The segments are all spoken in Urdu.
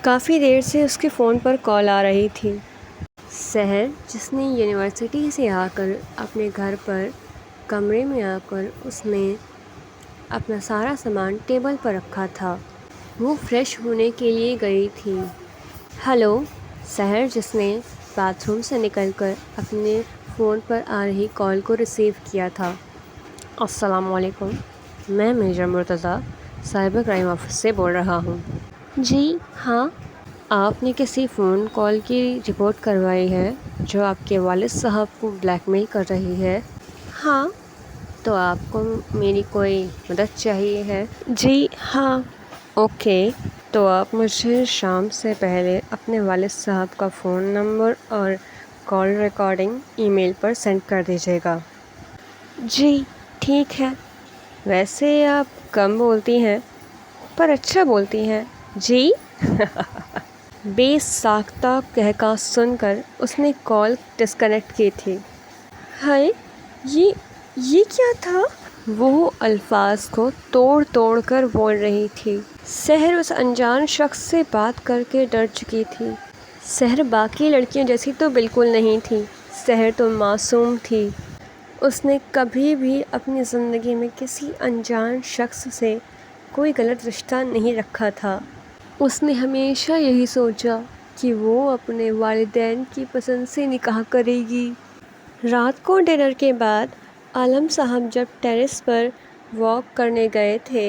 کافی دیر سے اس کے فون پر کال آ رہی تھی۔ سحر جس نے یونیورسٹی سے آ کر اپنے گھر پر کمرے میں آ کر اس نے اپنا سارا سامان ٹیبل پر رکھا تھا، وہ فریش ہونے کے لیے گئی تھی۔ ہلو، سحر جس نے باتھ روم سے نکل کر اپنے فون پر آ رہی کال کو ریسیو کیا تھا۔ السلام علیکم، میں major Murtaza cyber crime office سے بول رہا ہوں۔ جی ہاں، آپ نے کسی فون کال کی رپورٹ کروائی ہے جو آپ کے والد صاحب کو بلیک میل کر رہی ہے؟ ہاں، تو آپ کو میری کوئی مدد چاہیے ہے؟ جی ہاں۔ اوکے، تو آپ مجھے شام سے پہلے اپنے والد صاحب کا فون نمبر اور کال ریکارڈنگ ای میل پر سینڈ کر دیجیے گا۔ جی ٹھیک ہے۔ ویسے آپ کم بولتی ہیں پر اچھا بولتی ہیں۔ جی بے ساختہ قہقہ سن کر اس نے کال ڈسکنیکٹ کی تھی۔ ہائے، یہ کیا تھا؟ وہ الفاظ کو توڑ توڑ کر بول رہی تھی۔ سحر اس انجان شخص سے بات کر کے ڈر چکی تھی۔ سحر باقی لڑکیوں جیسی تو بالکل نہیں تھی، سحر تو معصوم تھی۔ اس نے کبھی بھی اپنی زندگی میں کسی انجان شخص سے کوئی غلط رشتہ نہیں رکھا تھا۔ اس نے ہمیشہ یہی سوچا کہ وہ اپنے والدین کی پسند سے نکاح کرے گی۔ رات کو ڈنر کے بعد عالم صاحب جب ٹیرس پر واک کرنے گئے تھے،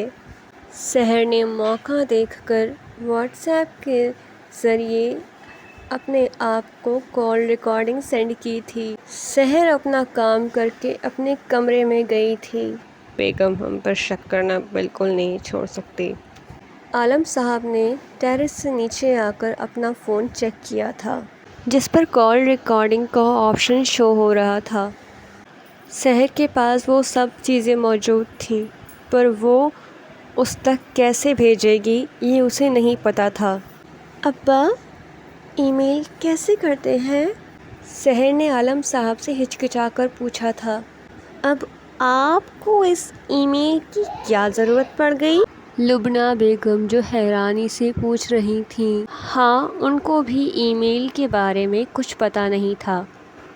سحر نے موقع دیکھ کر واٹس ایپ کے ذریعے اپنے آپ کو کال ریکارڈنگ سینڈ کی تھی۔ سحر اپنا کام کر کے اپنے کمرے میں گئی تھی۔ بیگم ہم پر شک کرنا بالکل نہیں چھوڑ سکتی۔ عالم صاحب نے ٹیرس سے نیچے آ کر اپنا فون چیک کیا تھا، جس پر کال ریکارڈنگ کا آپشن شو ہو رہا تھا۔ سحر کے پاس وہ سب چیزیں موجود تھیں، پر وہ اس تک کیسے بھیجے گی یہ اسے نہیں پتہ تھا۔ ابا، ای میل کیسے کرتے ہیں؟ سحر نے عالم صاحب سے ہچکچا کر پوچھا تھا۔ اب آپ کو اس ای میل کی کیا ضرورت پڑ گئی؟ لبنہ بیگم جو حیرانی سے پوچھ رہی تھیں۔ ہاں، ان کو بھی ای میل کے بارے میں کچھ پتہ نہیں تھا۔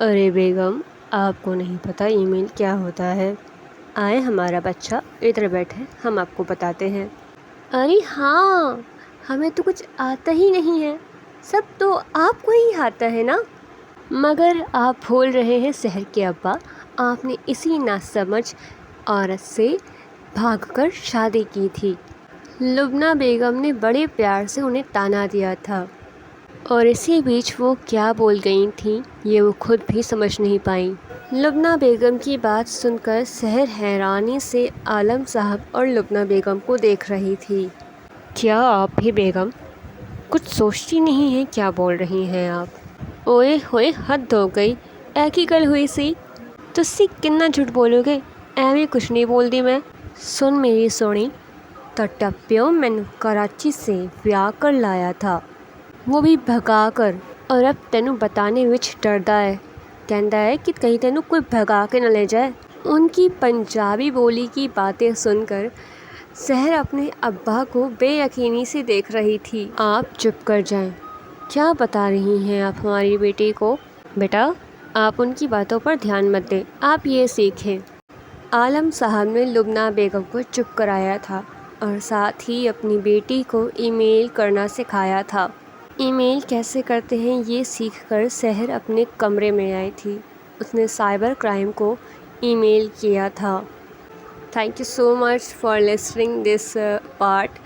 ارے بیگم، آپ کو نہیں پتہ ای میل کیا ہوتا ہے؟ آئے ہمارا بچہ، ادھر بیٹھے، ہم آپ کو بتاتے ہیں۔ ارے ہاں، ہمیں تو کچھ آتا ہی نہیں ہے، سب تو آپ کو ہی آتا ہے نا۔ مگر آپ بھول رہے ہیں سحر کے ابا، آپ نے اسی ناسمجھ عورت سے بھاگ کر شادی کی تھی۔ لبنہ بیگم نے بڑے پیار سے انہیں طعنہ دیا تھا، اور اسی بیچ وہ کیا بول گئی تھیں یہ وہ خود بھی سمجھ نہیں پائیں۔ لبنہ بیگم کی بات سن کر سحر حیرانی سے عالم صاحب اور لبنہ بیگم کو دیکھ رہی تھی۔ کیا آپ بھی بیگم کچھ سوچتی نہیں ہیں؟ کیا بول رہی ہیں آپ؟ اوئے ہوئے، حد ہو گئی، اے کی گل ہوئی سی، تسی کنا جھوٹ بولو گے؟ ایویں کچھ نہیں بولدی میں۔ سن میری سونی، تہاڈا پیو مینوں کراچی سے ویاہ کر لایا تھا، وہ بھی بھگا کر، اور اب تینوں بتانے وچ ڈردا ہے، کہندا ہے کہ کہیں تینوں کوئی بھگا کے نہ لے جائے۔ ان کی پنجابی بولی کی باتیں سن کر سحر اپنے ابا کو بے یقینی سے دیکھ رہی تھی۔ آپ چپ کر جائیں، کیا بتا رہی ہیں آپ ہماری بیٹی کو؟ بیٹا، آپ ان کی باتوں پر دھیان مت دیں، آپ یہ سیکھیں۔ عالم صاحب نے لبنہ بیگم کو چپ کرایا تھا اور ساتھ ہی اپنی بیٹی کو ای میل کرنا سکھایا تھا۔ ای میل کیسے کرتے ہیں یہ سیکھ کر سحر اپنے کمرے میں آئی تھی۔ اس نے سائبر کرائم کو ای میل کیا تھا۔ Thank you so much for listening this part,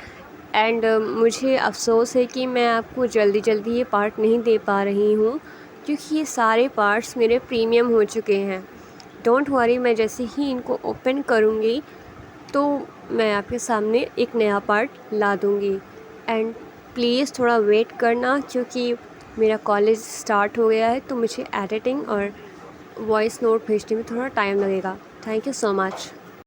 and مجھے افسوس ہے کہ میں آپ کو جلدی یہ پارٹ نہیں دے پا رہی ہوں، کیونکہ یہ سارے پارٹس میرے پریمیم ہو چکے ہیں۔ ڈونٹ وری، میں جیسے ہی ان کو اوپن کروں گی تو میں آپ کے سامنے ایک نیا پارٹ لا دوں گی، اینڈ پلیز تھوڑا ویٹ کرنا، کیونکہ میرا کالج سٹارٹ ہو گیا ہے تو مجھے ایڈیٹنگ اور وائس نوٹ بھیجنے میں تھوڑا ٹائم لگے گا۔ Thank you so much.